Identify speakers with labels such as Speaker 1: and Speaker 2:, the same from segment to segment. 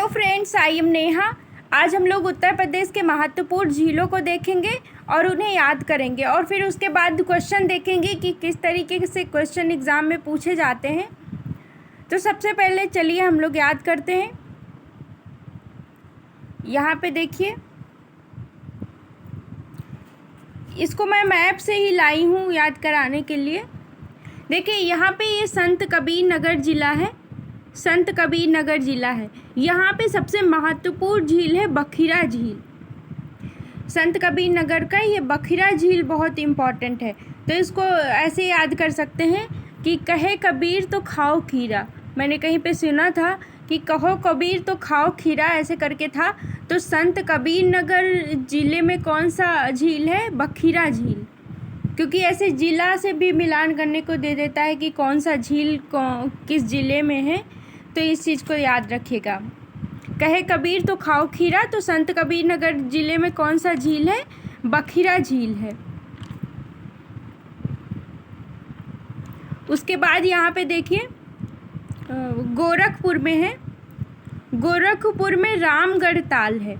Speaker 1: Hello friends, I am Neha. आज हम लोग उत्तर प्रदेश के महत्वपूर्ण झीलों को देखेंगे और उन्हें याद करेंगे और फिर उसके बाद क्वेश्चन देखेंगे कि किस तरीके से क्वेश्चन एग्ज़ाम में पूछे जाते हैं। तो सबसे पहले चलिए हम लोग याद करते हैं। यहाँ पे देखिए, इसको मैं मैप से ही लाई हूँ याद कराने के लिए। देखिए यहाँ पे ये संत कबीर नगर ज़िला है। संत कबीर नगर ज़िला है। यहाँ पे सबसे महत्वपूर्ण झील है बखिरा झील। संत कबीर नगर का ये बखिरा झील बहुत इम्पॉर्टेंट है। तो इसको ऐसे याद कर सकते हैं कि कहे कबीर तो खाओ खीरा। मैंने कहीं पे सुना था कि कहो कबीर तो खाओ खीरा, ऐसे करके था। तो संत कबीर नगर ज़िले में कौन सा झील है? बखिरा झील। क्योंकि ऐसे ज़िला से भी मिलान करने को दे देता है कि कौन सा झील किस ज़िले में है। तो इस चीज़ को याद रखिएगा। कहे कबीर तो खाओ खीरा, तो संत कबीर नगर ज़िले में कौन सा झील है? बखिरा झील है। उसके बाद यहाँ पे देखिए, गोरखपुर में है। गोरखपुर में रामगढ़ ताल है।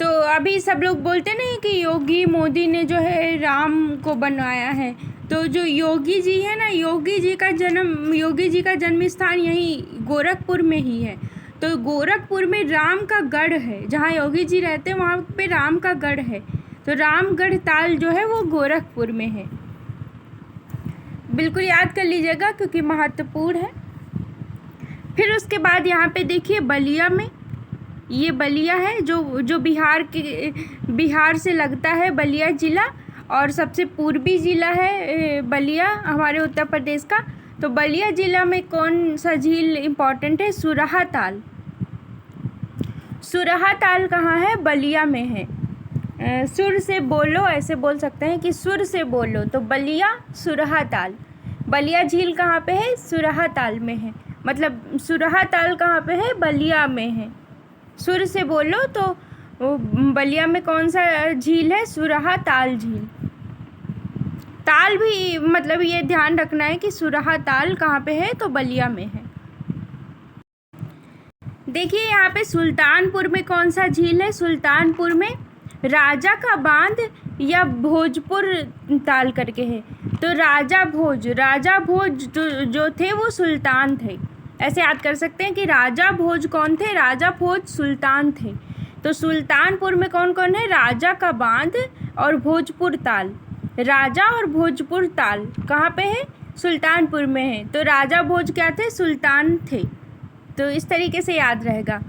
Speaker 1: तो अभी सब लोग बोलते नहीं कि योगी मोदी ने जो है राम को बनवाया है। तो जो योगी जी है ना, योगी जी का जन्म स्थान यही गोरखपुर में ही है। तो गोरखपुर में राम का गढ़ है। जहाँ योगी जी रहते हैं वहाँ पे राम का गढ़ है। तो रामगढ़ ताल जो है वो गोरखपुर में है। बिल्कुल याद कर लीजिएगा क्योंकि महत्वपूर्ण है। फिर उसके बाद यहाँ पे देखिए बलिया में, ये बलिया है जो बिहार से लगता है, बलिया ज़िला। और सबसे पूर्वी ज़िला है बलिया हमारे उत्तर प्रदेश का। तो बलिया ज़िला में कौन सा झील इम्पॉर्टेंट है? सुरहा ताल। सुरहा ताल कहाँ है? बलिया में है। सुर से बोलो, ऐसे बोल सकते हैं कि सुर से बोलो। तो बलिया सुरहा ताल। बलिया झील कहाँ पे है? सुरहा ताल में है। मतलब सुरहा ताल कहाँ पे है? बलिया में है। सुर से बोलो तो बलिया में कौन सा झील है? सुरहा ताल झील। ताल भी मतलब ये ध्यान रखना है कि सुरहा ताल कहाँ पे है? तो बलिया में है। देखिए यहाँ पे सुल्तानपुर में कौन सा झील है? सुल्तानपुर में राजा का बांध या भोजपुर ताल करके है। तो राजा भोज जो थे वो सुल्तान थे। ऐसे याद कर सकते हैं कि राजा भोज कौन थे? राजा भोज सुल्तान थे। तो सुल्तानपुर में कौन कौन है? राजा का बांध और भोजपुर ताल। राजा और भोजपुर ताल कहाँ पे है? सुल्तानपुर में है। तो राजा भोज क्या थे? सुल्तान थे। तो इस तरीके से याद रहेगा।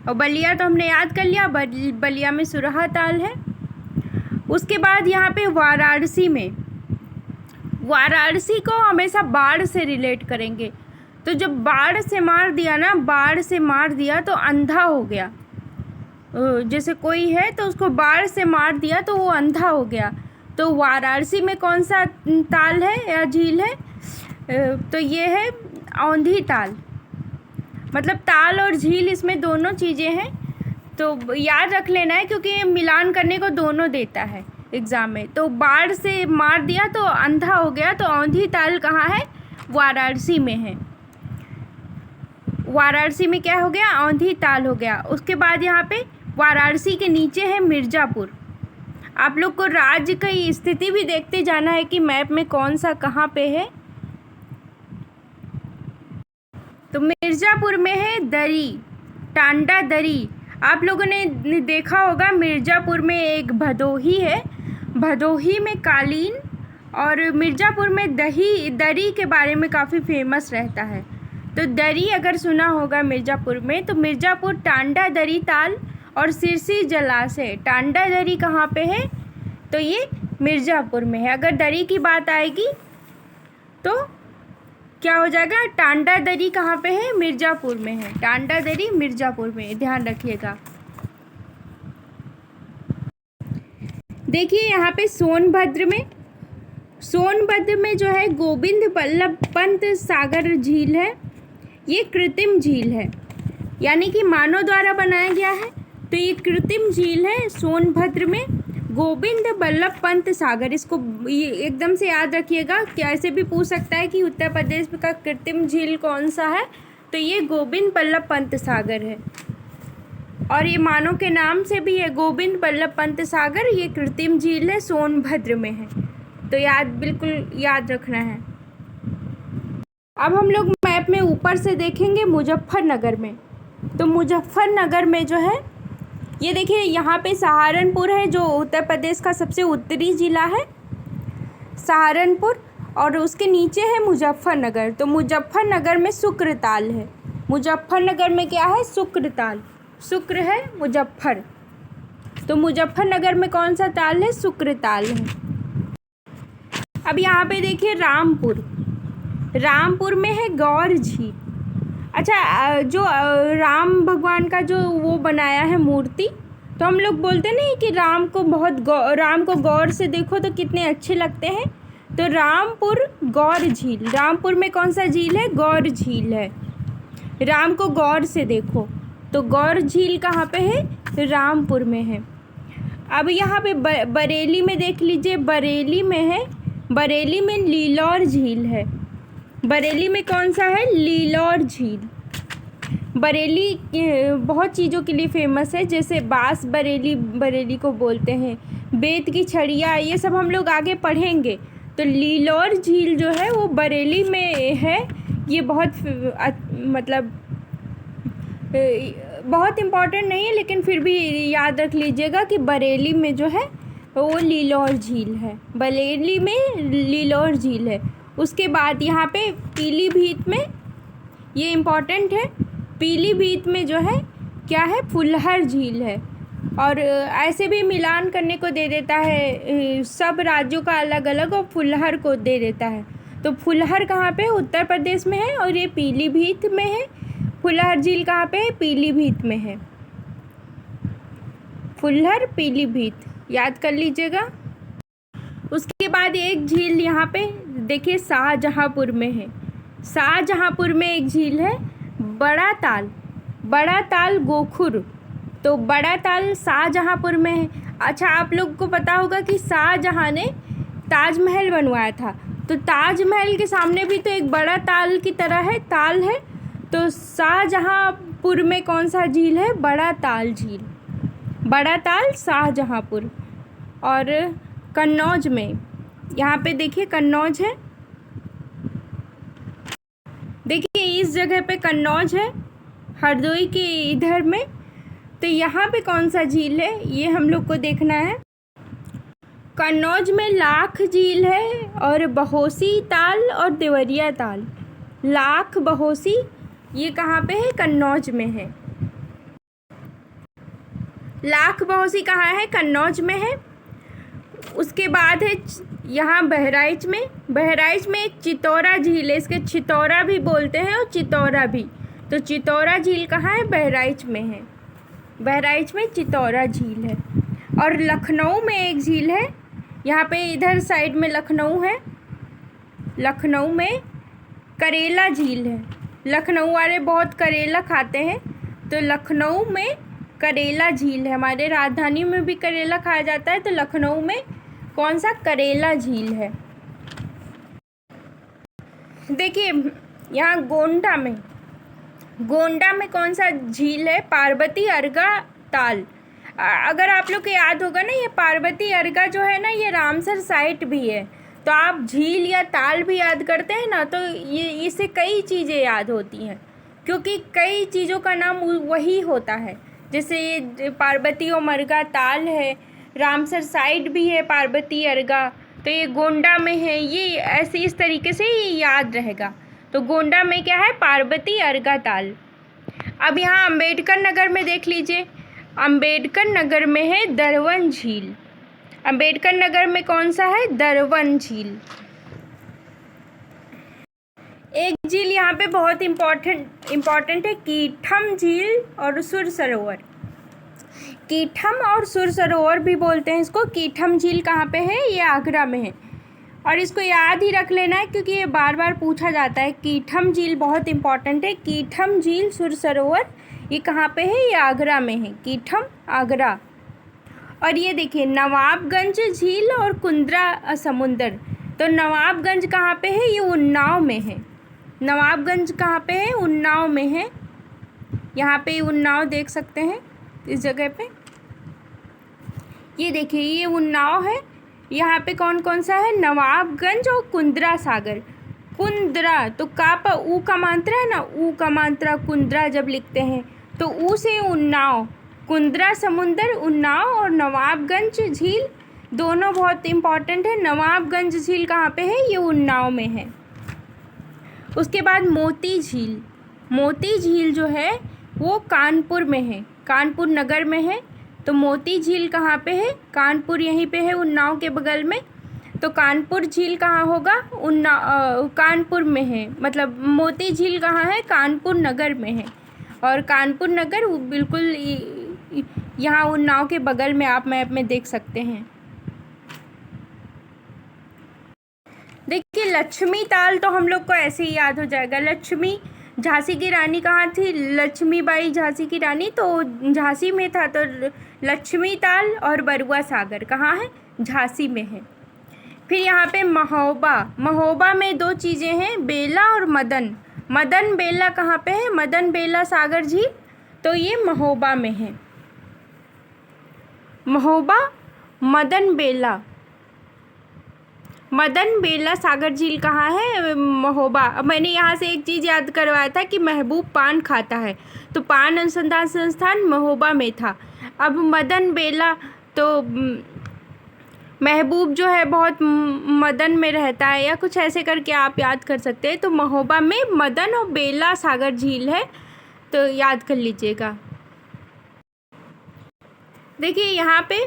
Speaker 1: और बलिया तो हमने याद कर लिया, बलिया में सुरहा ताल है। उसके बाद यहाँ पे वाराणसी में, वाराणसी को हमेशा बाढ़ से रिलेट करेंगे। तो जब बाढ़ से मार दिया तो अंधा हो गया। जैसे कोई है तो उसको बाढ़ से मार दिया तो वो अंधा हो गया। तो वाराणसी में कौन सा ताल है या झील है? तो ये है औंधी ताल। मतलब ताल और झील, इसमें दोनों चीज़ें हैं। तो याद रख लेना है क्योंकि मिलान करने को दोनों देता है एग्ज़ाम में। तो बाढ़ से मार दिया तो अंधा हो गया, तो औंधी ताल कहाँ है? वाराणसी में है। वाराणसी में क्या हो गया? औंधी ताल हो गया। उसके बाद यहाँ पे वाराणसी के नीचे है मिर्ज़ापुर। आप लोग को राज्य की स्थिति भी देखते जाना है कि मैप में कौन सा कहाँ पे है। तो मिर्ज़ापुर में है दरी, टांडा दरी। आप लोगों ने देखा होगा मिर्ज़ापुर में एक भदोही है। भदोही में कालीन, और मिर्ज़ापुर में दरी के बारे में काफ़ी फेमस रहता है। तो दरी अगर सुना होगा मिर्ज़ापुर में, तो मिर्ज़ापुर टांडा दरी ताल और सिरसी जलाशय। टांडा दरी कहाँ पे है? तो ये मिर्ज़ापुर में है। अगर दरी की बात आएगी तो क्या हो जाएगा? टांडा दरी कहाँ पे है? मिर्ज़ापुर में है। टांडा दरी मिर्ज़ापुर में, ध्यान रखिएगा। देखिए यहाँ पे सोनभद्र में जो है गोविंद बल्लभ पंत सागर झील है। ये कृत्रिम झील है, यानी कि मानव द्वारा बनाया गया है। तो ये कृत्रिम झील है सोनभद्र में, गोविंद बल्लभ पंत सागर। इसको ये एकदम से याद रखिएगा। कैसे भी पूछ सकता है कि उत्तर प्रदेश का कृत्रिम झील कौन सा है? तो ये गोविंद बल्लभ पंत सागर है। और ये मानो के नाम से भी है, गोविंद बल्लभ पंत सागर। ये कृत्रिम झील है, सोनभद्र में है, तो बिल्कुल याद रखना है। अब हम लोग मैप में ऊपर से देखेंगे मुजफ्फरनगर में। तो मुजफ्फरनगर में जो है, ये देखिए यहाँ पे सहारनपुर है, जो उत्तर प्रदेश का सबसे उत्तरी ज़िला है, सहारनपुर, और उसके नीचे है मुजफ्फरनगर। तो मुजफ्फरनगर में शुक्रताल है। मुजफ्फरनगर में क्या है? शुक्रताल। शुक्र है मुजफ्फर, तो मुजफ्फरनगर में कौन सा ताल है? शुक्रताल है। अब यहाँ पे देखिए रामपुर। रामपुर में है गौर झील। अच्छा, जो राम भगवान का जो वो बनाया है मूर्ति, तो हम लोग बोलते नहीं कि राम को गौर से देखो तो कितने अच्छे लगते हैं। तो रामपुर गौर झील, रामपुर में कौन सा झील है? गौर झील है। राम को गौर से देखो, तो गौर झील कहाँ पे है? रामपुर में है। अब यहाँ पे बरेली में देख लीजिए, बरेली में है, बरेली में लीलौर झील है। बरेली में कौन सा है? लीलौर झील। बरेली बहुत चीज़ों के लिए फेमस है, जैसे बांस बरेली, बरेली को बोलते हैं, बेत की छड़िया, ये सब हम लोग आगे पढ़ेंगे। तो लीलौर झील जो है वो बरेली में है। ये मतलब बहुत इम्पॉर्टेंट नहीं है, लेकिन फिर भी याद रख लीजिएगा कि बरेली में जो है वो लीलौर झील है। बरेली में लीलौर झील है। उसके बाद यहाँ पे पीलीभीत में, ये इम्पॉर्टेंट है, पीलीभीत में जो है क्या है? फुलहर झील है। और ऐसे भी मिलान करने को दे देता है, सब राज्यों का अलग अलग, और फुलहर को दे देता है। तो फुलहर कहाँ पे? उत्तर प्रदेश में है, और ये पीलीभीत में है। फुलहर झील कहाँ पे है? पीलीभीत में है। फुलहर, पीलीभीत, याद कर लीजिएगा। उसके बाद एक झील यहाँ पे देखिए शाहजहाँपुर में है। शाहजहाँपुर में एक झील है, बड़ा ताल। बड़ा ताल गोखुर, तो बड़ा ताल शाहजहाँपुर में है। अच्छा, आप लोग को पता होगा कि शाहजहाँ ने ताजमहल बनवाया था, तो ताजमहल के सामने भी तो एक बड़ा ताल की तरह है, ताल है। तो शाहजहाँपुर में कौन सा झील है? बड़ा ताल झील। बड़ा ताल शाहजहाँपुर। और कन्नौज में, यहाँ पे देखिए कन्नौज है, देखिए इस जगह पे कन्नौज है, हरदोई के इधर में। तो यहाँ पे कौन सा झील है, ये हम लोग को देखना है। कन्नौज में लाख झील है, और बहोसी ताल और देवरिया ताल। लाख, बहोसी, ये कहाँ पे है? कन्नौज में है। लाख बहोसी कहाँ है? कन्नौज में है। उसके बाद है यहाँ बहराइच में। बहराइच में एक चितौरा झील है, इसके चितौरा भी बोलते हैं और चितौरा भी। तो चितौरा झील कहाँ है? बहराइच में है। बहराइच में चितौरा झील है। और लखनऊ में एक झील है, यहाँ पे इधर साइड में लखनऊ है। लखनऊ में करेला झील है। लखनऊ वाले बहुत करेला खाते हैं, तो लखनऊ में करेला झील है। हमारे राजधानी में भी करेला खाया जाता है, तो लखनऊ में कौन सा? करेला झील है। देखिए यहाँ गोंडा में, गोंडा में कौन सा झील है? पार्वती अर्गा ताल। अगर आप लोग को याद होगा ना, ये पार्वती अर्गा जो है ना, ये रामसर साइट भी है। तो आप झील या ताल भी याद करते हैं ना, तो ये इससे कई चीज़ें याद होती हैं, क्योंकि कई चीज़ों का नाम वही होता है। जैसे ये पार्वती और मरगा ताल है, रामसर साइट भी है पार्वती अर्गा, तो ये गोंडा में है। ये ऐसे इस तरीके से ये याद रहेगा। तो गोंडा में क्या है? पार्वती अर्गा ताल। अब यहाँ अम्बेडकर नगर में देख लीजिए, अम्बेडकर नगर में है दरवन झील। अम्बेडकर नगर में कौन सा है? दरवन झील। एक झील यहाँ पे बहुत इम्पॉर्टेंट है, कीठम झील और सुर सरोवर। कीठम और सुर सरोवर भी बोलते हैं इसको। कीठम झील कहाँ पे है? ये आगरा में है। और इसको याद ही रख लेना है, क्योंकि ये बार बार पूछा जाता है। कीठम झील बहुत इम्पॉर्टेंट है। कीठम झील, सुर सरोवर, ये कहाँ पे है? ये आगरा में है। कीठम, आगरा। और ये देखिए नवाबगंज झील और कुंद्रा समुंदर। तो नवाबगंज कहाँ पे है? ये उन्नाव में है। नवाबगंज कहाँ पे है? उन्नाव में है। यहाँ पे उन्नाव देख सकते हैं। इस जगह पे। ये देखिए ये उन्नाव है। यहाँ पे कौन कौन सा है, नवाबगंज और कुंद्रा सागर। कुंद्रा तो का पर ऊ का मात्रा है ना, ऊ का मात्रा कुंद्रा जब लिखते हैं तो ऊ से उन्नाव, कुंद्रा समुंदर, उन्नाव और नवाबगंज झील दोनों बहुत इम्पॉर्टेंट है। नवाबगंज झील कहाँ पे है, ये उन्नाव में है। उसके बाद मोती झील, मोती झील जो है वो कानपुर में है, कानपुर नगर में है। तो मोती झील कहाँ पे है, कानपुर यहीं पे है उन्नाव के बगल में। तो कानपुर झील कहाँ होगा, कानपुर में है, मतलब मोती झील कहाँ है, कानपुर नगर में है। और कानपुर नगर बिल्कुल यहाँ उन्नाव के बगल में, आप मैप में देख सकते हैं। देखिए लक्ष्मी ताल तो हम लोग को ऐसे ही याद हो जाएगा। लक्ष्मी, झांसी की रानी कहाँ थी, लक्ष्मीबाई झांसी की रानी, तो झांसी में था। तो लक्ष्मी ताल और बरुआ सागर कहाँ है, झांसी में है। फिर यहाँ पे महोबा, महोबा में दो चीज़ें हैं, बेला और मदन। मदन बेला कहाँ पे है, मदन बेला सागर झील, तो ये महोबा में है। महोबा, मदन बेला, मदन बेला सागर झील कहाँ है, महोबा। मैंने यहाँ से एक चीज़ याद करवाया था कि महबूब पान खाता है, तो पान अनुसंधान संस्थान महोबा में था। अब मदन बेला, तो महबूब जो है बहुत मदन में रहता है, या कुछ ऐसे करके आप याद कर सकते हैं। तो महोबा में मदन और बेला सागर झील है, तो याद कर लीजिएगा। देखिए यहाँ पे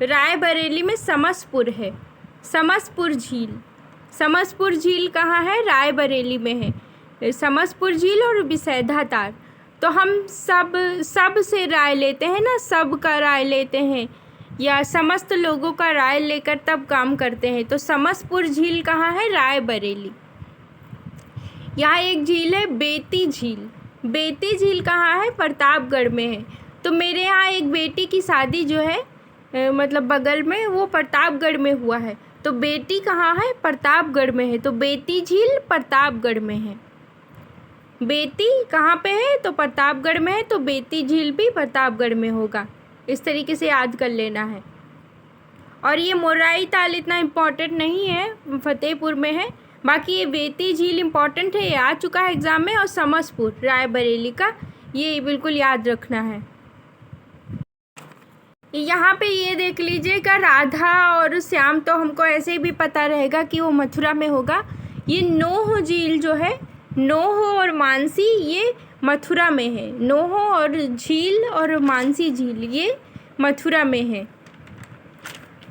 Speaker 1: रायबरेली में समसपुर है, समसपुर झील। समसपुर झील कहाँ है, रायबरेली में है। समसपुर झील और बिसैधा तार। तो हम सब से राय लेते हैं ना, सब का राय लेते हैं या समस्त लोगों का राय लेकर तब काम करते हैं। तो समसपुर झील कहाँ है, रायबरेली। यहाँ एक झील है बेती झील। बेती झील कहाँ है, प्रतापगढ़ में है। तो मेरे यहाँ एक बेटी की शादी जो है मतलब बगल में, वो प्रतापगढ़ में हुआ है। तो बेटी कहाँ है, प्रतापगढ़ में है। तो बेती झील प्रतापगढ़ में है। बेती कहाँ पे है, तो प्रतापगढ़ में है, तो बेती झील भी प्रतापगढ़ में होगा। इस तरीके से याद कर लेना है। और ये मोराई ताल इतना इम्पोर्टेंट नहीं है, फतेहपुर में है। बाकी ये बेती झील इम्पोर्टेंट है, ये आ चुका है एग्ज़ाम में। और समसपुर रायबरेली का, ये बिल्कुल याद रखना है। यहाँ पे ये देख लीजिएगा, राधा और श्याम तो हमको ऐसे भी पता रहेगा कि वो मथुरा में होगा। ये नोह झील जो है, नोह और मानसी, ये मथुरा में है। नोह और झील और मानसी झील ये मथुरा में है।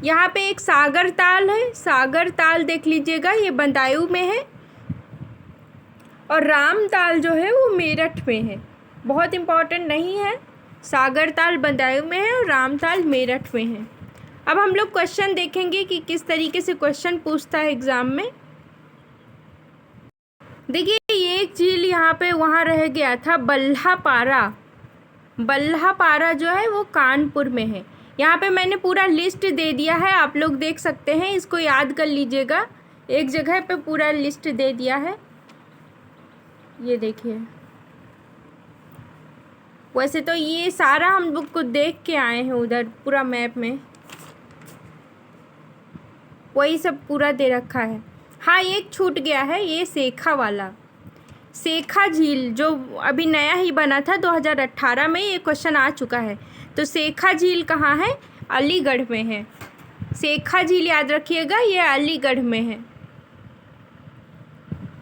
Speaker 1: यहाँ पे एक सागर ताल है, सागर ताल देख लीजिएगा, ये बदायूं में है। और राम ताल जो है वो मेरठ में है, बहुत इम्पोर्टेंट नहीं है। सागर ताल बदायूं में है और राम ताल मेरठ में है। अब हम लोग क्वेश्चन देखेंगे कि किस तरीके से क्वेश्चन पूछता है एग्ज़ाम में। देखिए ये एक झील यहाँ पे वहाँ रह गया था, बल्हापारा। बल्हापारा जो है वो कानपुर में है। यहाँ पे मैंने पूरा लिस्ट दे दिया है, आप लोग देख सकते हैं, इसको याद कर लीजिएगा। एक जगह पे पूरा लिस्ट दे दिया है, ये देखिए। वैसे तो ये सारा हम लोग को देख के आए हैं उधर पूरा मैप में, वही सब पूरा दे रखा है। हाँ एक छूट गया है, ये सेखा वाला, सेखा झील जो अभी नया ही बना था 2018 में, ये क्वेश्चन आ चुका है। तो सेखा झील कहाँ है, अलीगढ़ में है। सेखा झील याद रखिएगा, ये अलीगढ़ में है।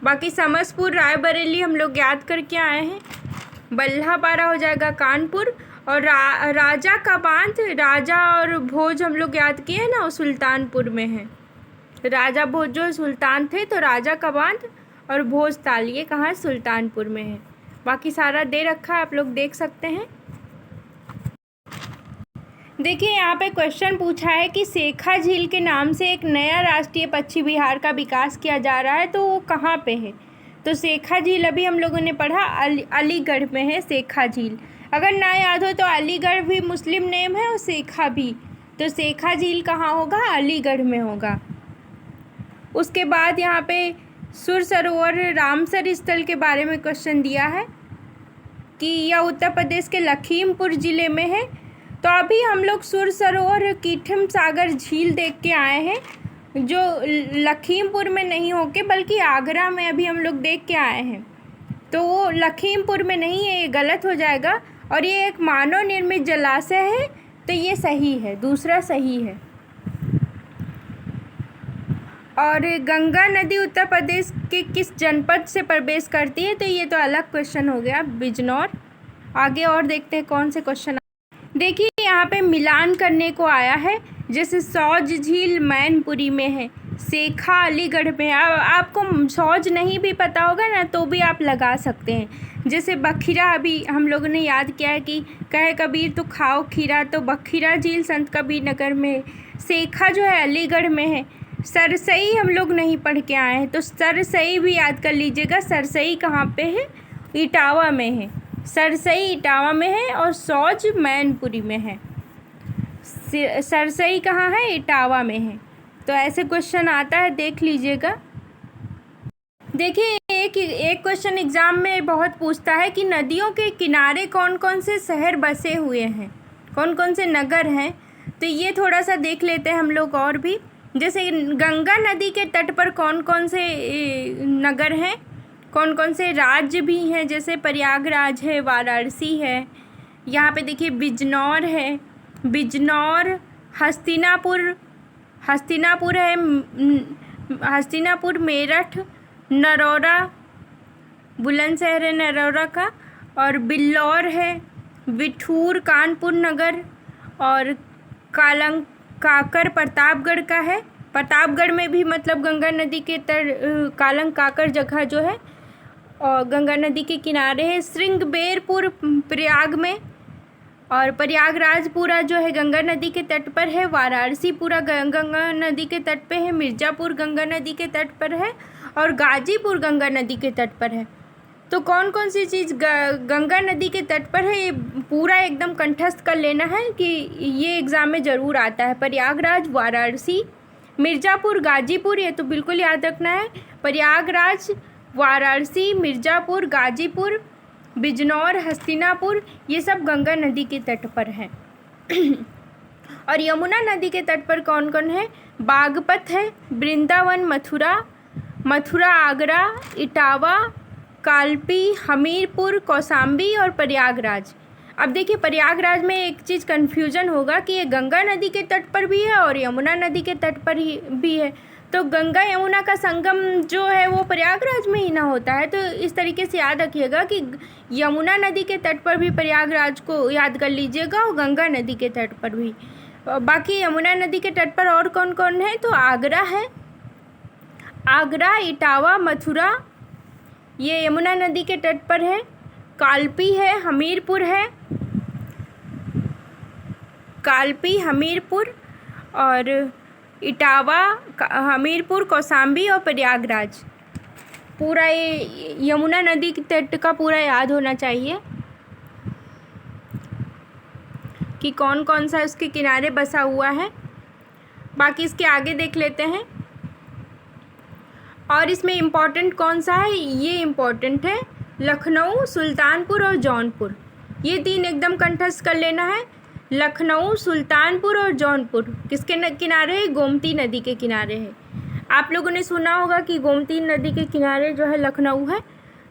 Speaker 1: बाकी समसपुर रायबरेली हम लोग याद करके आए हैं। बल्हापारा हो जाएगा कानपुर। और राजा का बांध, राजा और भोज हम लोग याद किए हैं ना, वो सुल्तानपुर में है। राजा भोज जो सुल्तान थे, तो राजा का बांध और भोज ताल ये कहाँ है, सुल्तानपुर में है। बाकी सारा दे रखा है, आप लोग देख सकते हैं। देखिए यहाँ पे क्वेश्चन पूछा है कि सेखा झील के नाम से एक नया राष्ट्रीय पक्षी विहार का विकास किया जा रहा है, तो वो कहाँ पे है। तो सेखा झील अभी हम लोगों ने पढ़ा, अलीगढ़ में है सेखा झील। अगर ना याद हो तो अलीगढ़ भी मुस्लिम नेम है और सेखा भी, तो सेखा झील कहाँ होगा, अलीगढ़ में होगा। उसके बाद यहाँ पे सुर सरोवर रामसर स्थल के बारे में क्वेश्चन दिया है। कि यह उत्तर प्रदेश के लखीमपुर ज़िले में है। तो अभी हम लोग सुर सरोवर कीठम सागर झील देख के आए हैं, जो लखीमपुर में नहीं होके बल्कि आगरा में अभी हम लोग देख के आए हैं। तो वो लखीमपुर में नहीं है, ये गलत हो जाएगा। और ये एक मानव निर्मित जलाशय है, तो ये सही है, दूसरा सही है। और गंगा नदी उत्तर प्रदेश के किस जनपद से प्रवेश करती है? तो ये तो अलग क्वेश्चन हो गया, बिजनौर। आगे और देखते हैं कौन से क्वेश्चन। देखिए यहाँ पे मिलान करने को आया है, जैसे सौज झील मैनपुरी में है, सेखा अलीगढ़ में है। आपको सौज नहीं भी पता होगा ना तो भी आप लगा सकते हैं। जैसे बखीरा अभी हम लोगों ने याद किया है कि कहे कबीर तो खाओ खीरा, तो बखीरा झील संत कबीर नगर में। सेखा जो है अलीगढ़ में है। सरसई हम लोग नहीं पढ़ के आए हैं, तो सरसई भी याद कर लीजिएगा। सरसई कहाँ पे है? इटावा में है। सरसई इटावा में है और सौज मैनपुरी में है। सरसई कहाँ है? इटावा में है। तो ऐसे क्वेश्चन आता है, देख लीजिएगा। देखिए एक क्वेश्चन एग्ज़ाम में बहुत पूछता है कि नदियों के किनारे कौन कौन से शहर बसे हुए हैं, कौन कौन से नगर हैं। तो ये थोड़ा सा देख लेते हैं हम लोग और भी। जैसे गंगा नदी के तट पर कौन कौन से नगर हैं, कौन कौन से राज्य भी हैं। जैसे प्रयागराज है, वाराणसी है, यहाँ पे देखिए बिजनौर है, बिजनौर, हस्तिनापुर है, हस्तिनापुर, मेरठ, नरौरा, बुलंदशहर है नरौरा का, और बिल्लौर है, बिठूर, कानपुर नगर, और काकर प्रतापगढ़ का है। प्रतापगढ़ में भी मतलब गंगा नदी के काकर जगह जो है और गंगा नदी के किनारे है। श्रृंगबेरपुर प्रयाग में, और प्रयागराज पूरा जो है गंगा नदी के तट पर है। वाराणसी पूरा गंगा नदी के तट पे है। मिर्ज़ापुर गंगा नदी के तट पर है, और गाजीपुर गंगा नदी के तट पर है। तो कौन कौन सी चीज़ गंगा नदी के तट पर है, ये पूरा एकदम कंठस्थ कर लेना है कि ये एग्ज़ाम में ज़रूर आता है। प्रयागराज, वाराणसी, मिर्ज़ापुर, गाजीपुर, ये तो बिल्कुल याद रखना है। प्रयागराज, वाराणसी, मिर्ज़ापुर, गाजीपुर, बिजनौर, हस्तिनापुर, ये सब गंगा नदी के तट पर हैं। और यमुना नदी के तट पर कौन कौन है? बागपत है, वृंदावन, मथुरा, आगरा, इटावा, कालपी, हमीरपुर, कौसाम्बी और प्रयागराज। अब देखिए प्रयागराज में एक चीज़ कन्फ्यूज़न होगा कि ये गंगा नदी के तट पर भी है और यमुना नदी के तट पर ही भी है। तो गंगा यमुना का संगम जो है वो प्रयागराज में ही ना होता है। तो इस तरीके से याद रखिएगा कि यमुना नदी के तट पर भी प्रयागराज को याद कर लीजिएगा और गंगा नदी के तट पर भी। बाकी यमुना नदी के तट पर और कौन कौन है? तो आगरा है, आगरा, इटावा, मथुरा, ये यमुना नदी के तट पर है। कालपी है, हमीरपुर है, कालपी, हमीरपुर और इटावा, हमीरपुर, कौसाम्बी और प्रयागराज। पूरा ये यमुना नदी के तट का पूरा याद होना चाहिए कि कौन कौन सा उसके किनारे बसा हुआ है। बाकी इसके आगे देख लेते हैं। और इसमें इम्पॉर्टेंट कौन सा है? ये इम्पॉर्टेंट है, लखनऊ, सुल्तानपुर और जौनपुर। ये तीन एकदम कंठस्थ कर लेना है। लखनऊ, सुल्तानपुर और जौनपुर किसके किनारे है? गोमती नदी के किनारे है। आप लोगों ने सुना होगा कि गोमती नदी के किनारे जो है लखनऊ है।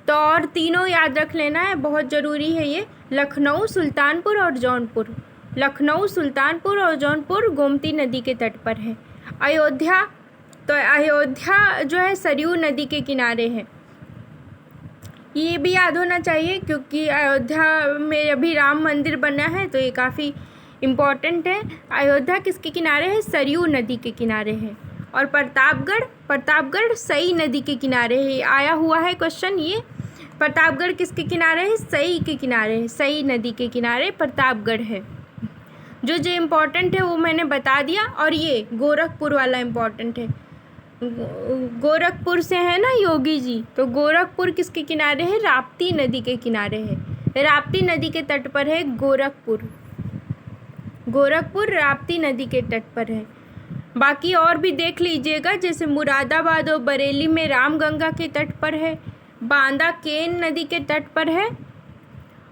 Speaker 1: तो और तीनों याद रख लेना है, बहुत ज़रूरी है ये। लखनऊ, सुल्तानपुर और जौनपुर। लखनऊ, सुल्तानपुर और जौनपुर गोमती नदी के तट पर है। अयोध्या, तो अयोध्या जो है सरयू नदी के किनारे है। ये भी याद होना चाहिए क्योंकि अयोध्या में अभी राम मंदिर बना है, तो ये काफ़ी इम्पॉर्टेंट है। अयोध्या किसके किनारे है? सरयू नदी के किनारे है। और प्रतापगढ़ सई नदी के किनारे है। आया हुआ है क्वेश्चन ये। प्रतापगढ़ किसके किनारे है? सई के किनारे है। सई नदी के किनारे प्रतापगढ़ है। जो जो इम्पोर्टेंट है वो मैंने बता दिया। और ये गोरखपुर वाला इम्पोर्टेंट है। गोरखपुर से है ना योगी जी, तो गोरखपुर किसके किनारे है? राप्ती नदी के किनारे है। राप्ती नदी के तट पर है गोरखपुर। गोरखपुर राप्ती नदी के तट पर है। बाकी और भी देख लीजिएगा, जैसे मुरादाबाद और बरेली में रामगंगा के तट पर है। बांदा केन नदी के तट पर है।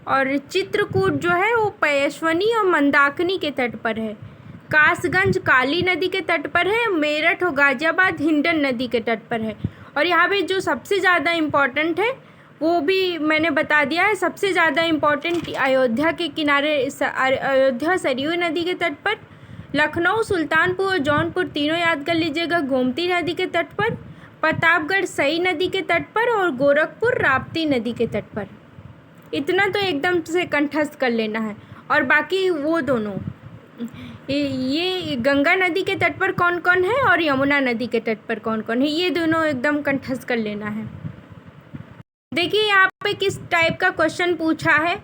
Speaker 1: और चित्रकूट जो है वो पयस्विनी और मंदाकिनी के तट पर है। कासगंज काली नदी के तट पर है। मेरठ और गाज़ियाबाद हिंडन नदी के तट पर है। और यहाँ पे जो सबसे ज़्यादा इम्पॉर्टेंट है वो भी मैंने बता दिया है। सबसे ज़्यादा इम्पॉर्टेंट अयोध्या के किनारे, अयोध्या सरयू नदी के तट पर, लखनऊ, सुल्तानपुर और जौनपुर तीनों याद कर लीजिएगा गोमती नदी के तट पर, प्रतापगढ़ सई नदी के तट पर और गोरखपुर राप्ती नदी के तट पर। इतना तो एकदम से कंठस्थ कर लेना है। और बाकी वो दोनों, ये गंगा नदी के तट पर कौन कौन है और यमुना नदी के तट पर कौन कौन है, ये दोनों एकदम कंठस्थ कर लेना है। देखिए यहाँ पे किस टाइप का क्वेश्चन पूछा है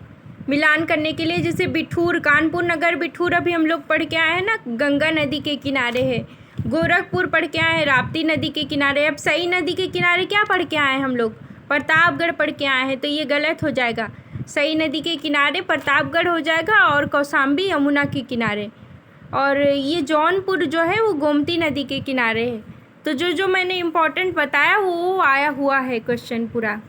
Speaker 1: मिलान करने के लिए। जैसे बिठूर, कानपुर नगर बिठूर अभी हम लोग पढ़ के आए हैं ना, गंगा नदी के किनारे है। गोरखपुर पढ़ के आए हैं, राप्ती नदी के किनारे। अब सई नदी के किनारे क्या पढ़ के आए हैं हम लोग, प्रतापगढ़ पढ़ के आए हैं, तो ये गलत हो जाएगा। सई नदी के किनारे प्रतापगढ़ हो जाएगा और कौशाम्बी यमुना के किनारे। और ये जौनपुर जो है वो गोमती नदी के किनारे है। तो जो जो मैंने इम्पोर्टेंट बताया वो आया हुआ है क्वेश्चन पूरा।